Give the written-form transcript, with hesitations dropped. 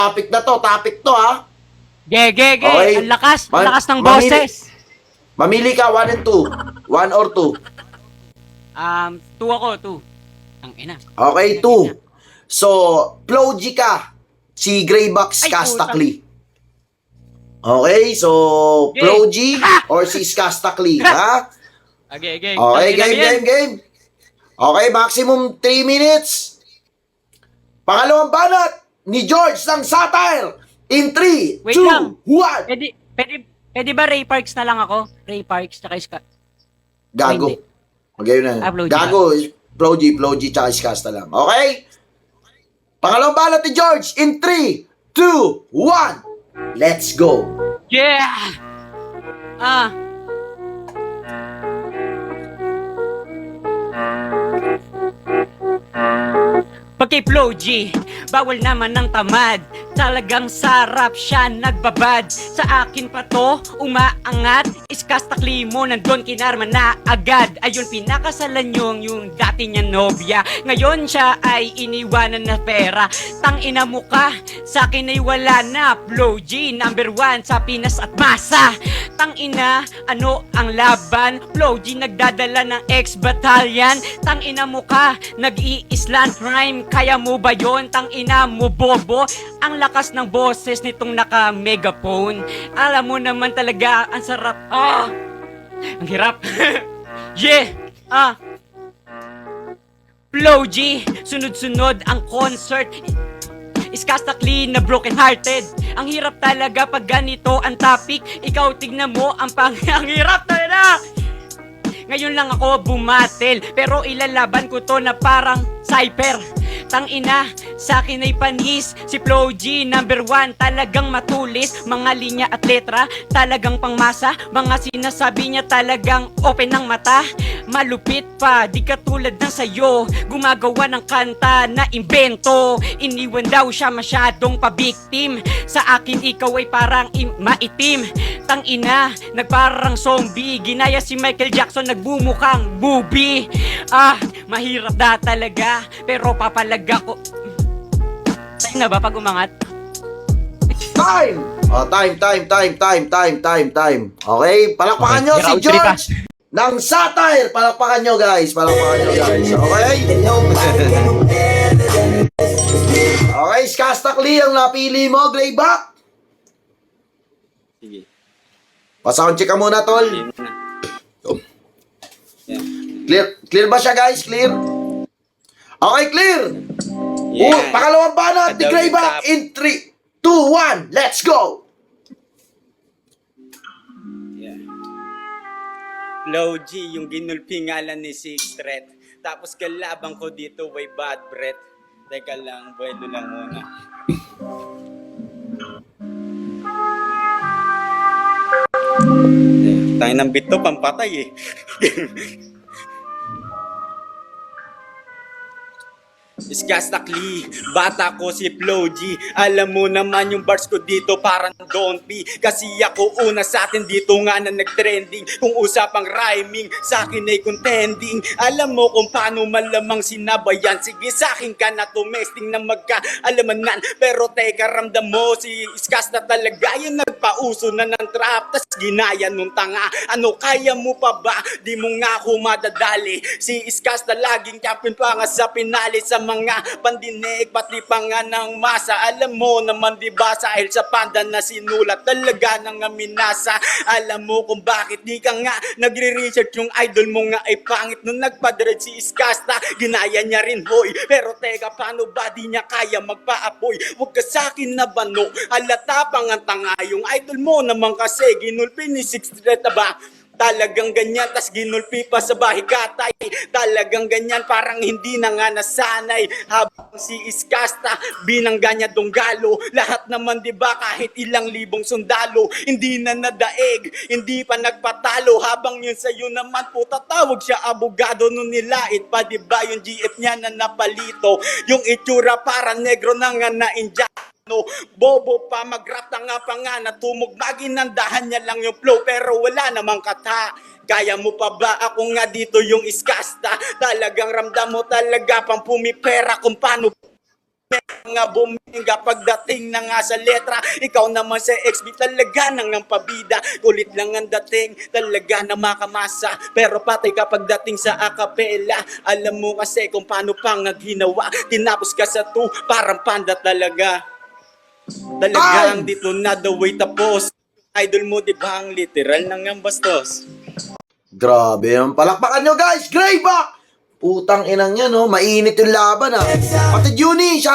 Topic to ha. Ge. Okay. Ang lakas ng boses. Mamili ka, 1 and 2. 1 or 2. 2 ako, 2. Ang ina. Okay, 2. So, Plogy ka. Si Greyback Skastakli. Okay, so, Plogy or si Skastakli, ha? Okay. Okay, game. Okay, maximum 3 minutes. Pangalawang banat ni George ng satire. In 3, Wait 2, lang. 1. Pwede ba Ray Parks na lang ako? Ray Parks, tsaka Gago. Hindi. Okay na. Plogy Gago, Plogy, tsaka Skasta lang. Okay? Pangalawang banat ni George. In 3, 2, 1. Let's go. Yeah! Pagkay Flo G, bawal naman ng tamad. Talagang sarap siya nagbabad. Sa akin pa to, umaangat. Iskastakli mo, nandun kinarma na agad. Ayun, pinakasalan yung dati niya nobya. Ngayon siya ay iniwanan na pera. Tangina mo ka, sa akin ay wala na. Flo G, number 1 sa Pinas at masa. Tangina, ano ang laban? Flo G, nagdadala ng ex-battalion. Tangina mo ka, nag-i-island rhyme. Kaya mo ba yon? Tangina mo bobo. Ang lakas ng boses nitong naka-megaphone. Alam mo naman talaga, ang sarap. Ang hirap. Yeah! Flo G, sunod-sunod ang concert. Skastakli na broken hearted. Ang hirap talaga pag ganito ang topic. Ikaw tignan mo ang ang hirap talaga. Ngayon lang ako bumatel, pero ilalaban ko to na parang cyper. Tangina, sa akin ay panis. Si Flo G, number 1, talagang matulis. Mga linya at letra, talagang pangmasa. Mga sinasabi niya talagang open ng mata. Malupit pa, di katulad ng sayo. Gumagawa ng kanta na imbento. Iniwan daw siya masyadong pabiktim. Sa akin ikaw ay parang maitim. Tangina, nagparang zombie. Ginaya si Michael Jackson, nagbumukhang booby. Mahirap da talaga, pero papalaga ko. Tayo na ba pag umangat? Time! Time. Okay, palakpakan nyo si George ng satire. Palakpakan nyo guys. Okay? Okay, Skastakli ang napili mo, Greyback. Sige. Pa-sound check ka muna, tol. Clear ba siya, guys? Clear? Okay, clear. Yeah. Pangalawang banat ni Greyback in 3, 2, 1. Let's go. Yeah. Flo G, yung ginulpi ngalan ni Six Threat. Tapos kalabang ko dito way bad breath. Teka lang, buwelo lang muna. Tayo ng bito, pampatay eh. Skastakli, bata ko si Flo G. Alam mo naman yung bars ko dito parang don't be. Kasi ako una sa atin dito nga na nag-trending. Kung usapang rhyming, sa akin ay contending. Alam mo kung paano malamang sinabayan. Sige sa akin ka na tumesting na magka-alamanan. Pero teka, ramdam mo si Skas na talaga yung nagpauso na ng trap. Tas ginaya nung tanga. Ano kaya mo pa ba? Di mo nga ako madadali. Si Skas na laging champion pa nga sa pinali sa mga pandinig, pati pa nga ng masa. Alam mo naman diba dahil sa panda na sinulat talaga ng minasa. Alam mo kung bakit di ka nga nagre-research yung idol mo nga ay pangit. Nung nagpa-dread si Skasta, ginaya niya rin hoy. Pero teka, paano ba di niya kaya magpa-apoy? Huwag ka sa'kin na bano, halata pang ang tanga. Yung idol mo naman kasi ginulpi ni Six Threat ba? Talagang ganyan, tas ginulpi pa sa bahay katay. Talagang ganyan, parang hindi na nga nasanay. Habang si Skasta, binangga niya donggalo. Lahat naman diba kahit ilang libong sundalo, hindi na nadaig, hindi pa nagpatalo. Habang yun sa'yo naman po, tatawag siya abogado. Nung nilait pa diba yung GF niya na napalito. Yung itsura para negro na nga na-inject. No, bobo pa, mag-rap na pa nga na tumugmagin, nandahan niya lang yung flow pero wala namang kata. Kaya mo pa ba? Ako nga dito yung Skasta. Talagang ramdam mo talaga pang pumipera kung paano Mga buminga pagdating na nga sa letra. Ikaw naman sa XB talaga nang ang pabida. Kulit lang ang dating, talaga na makamasa. Pero patay ka pagdating sa acapella. Alam mo kasi kung paano pang ginawa. Tinapos ka sa 2, parang panda talaga. Talagang dito na the way tapos. Idol mo di ba ang literal nang ang bastos? Grabe yung palakpakan nyo guys. Grayback! Putang inang yan, oh. Mainit yung laban, ah. Pati Juni,